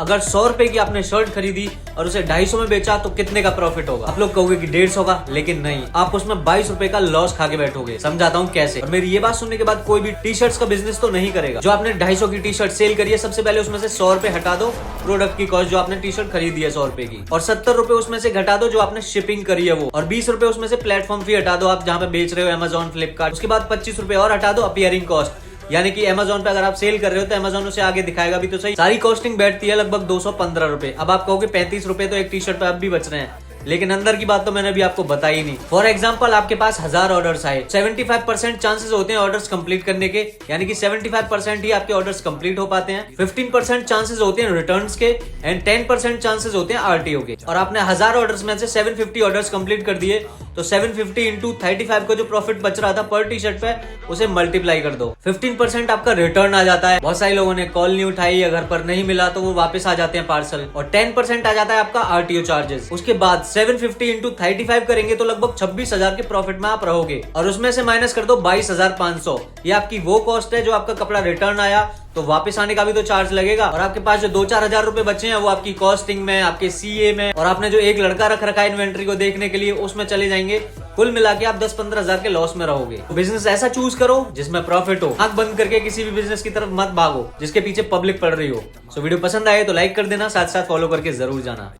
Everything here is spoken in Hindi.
अगर 100 रुपए की आपने शर्ट खरीदी और उसे 250 में बेचा तो कितने का प्रॉफिट होगा? आप लोग कहोगे कि 150 का, लेकिन नहीं, आप उसमें 22 रुपए का लॉस खा के बैठोगे। समझाता हूँ कैसे। और मेरी ये बात सुनने के बाद कोई भी टी शर्ट्स का बिजनेस तो नहीं करेगा। जो आपने 250 की टी शर्ट सेल करी है, सबसे पहले उसमें से 100 रुपए हटा दो प्रोडक्ट की कॉस्ट, जो आपने टी शर्ट खरीदी है 100 रुपए की, और 70 रुपए उसमें से घटा दो जो आपने शिपिंग करी है वो, और 20 रुपए उसमें से प्लेटफॉर्म फी हटा दो, आप जहाँ पे बेच रहे हो अमेजॉन, फ्लिपकार्ट। उसके बाद 25 रुपए और हटा दो अपीयरिंग कॉस्ट, यानी कि अमेजॉन पे अगर आप सेल कर रहे हो तो अमेजॉन उसे आगे दिखाएगा भी तो सही। सारी कॉस्टिंग बैठती है लगभग 215 रुपए। अब आप कहोगे 35 रुपए तो एक टी शर्ट पे अब भी बच रहे हैं, लेकिन अंदर की बात तो मैंने अभी आपको बताई नहीं। फॉर एग्जाम्पल, आपके पास 1000 ऑर्डर्स आए, 75% चांसेस होते हैं ऑर्डर्स कंप्लीट करने के, यानी कि 75% ही आपके ऑर्डर्स कंप्लीट हो पाते हैं। 15% चांसेस होते हैं रिटर्न्स के, एंड 10% चांसेस होते हैं आरटीओ के। और आपने 1000 ऑर्डर्स में से 750 ऑर्डर्स कंप्लीट कर दिए, तो 750 इंटू 35 का जो प्रॉफिट बच रहा था पर टी शर्ट पे, उसे मल्टीप्लाई कर दो। 15% आपका रिटर्न आ जाता है। बहुत सारे लोगों ने कॉल नहीं उठाई या घर पर नहीं मिला तो वो वापस आ जाते हैं पार्सल। और 10% आ जाता है आपका आरटीओ चार्जेस। उसके बाद 750 इंटू 35 करेंगे तो लगभग 26,000 के प्रॉफिट में आप रहोगे। और उसमें से माइनस कर दो 22,500। ये आपकी वो कॉस्ट है जो आपका कपड़ा रिटर्न आया तो वापस आने का भी तो चार्ज लगेगा। और आपके पास जो 2-4 हजार रुपए बचे हैं वो आपकी कॉस्टिंग में, आपके सीए में, और आपने जो एक लड़का रख रखा है इन्वेंट्री को देखने के लिए, उसमें चले जाएंगे। कुल मिला के आप 10-15 हजार के लॉस में रहोगे। तो बिजनेस ऐसा चूज करो जिसमें प्रॉफिट हो। आंख बंद करके किसी भी बिजनेस की तरफ मत भागो जिसके पीछे पब्लिक पड़ रही हो। सो वीडियो पसंद आए तो लाइक कर देना, साथ साथ फॉलो करके जरूर जाना।